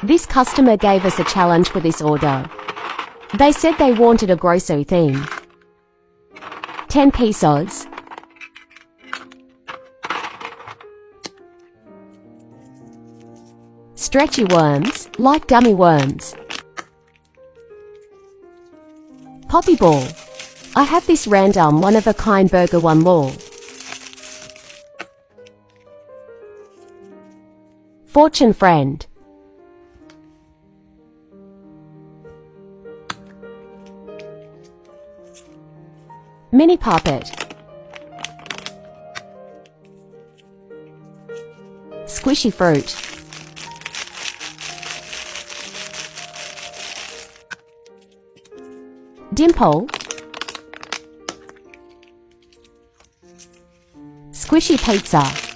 This customer gave us a challenge for this order. They said they wanted a grocery theme. 10 pesos. Stretchy worms, like gummy worms. Poppy ball. I have this random one-of-a-kind burger one more. Fortune friend. Mini puppet. Squishy fruit. Dimple. Squishy pizza.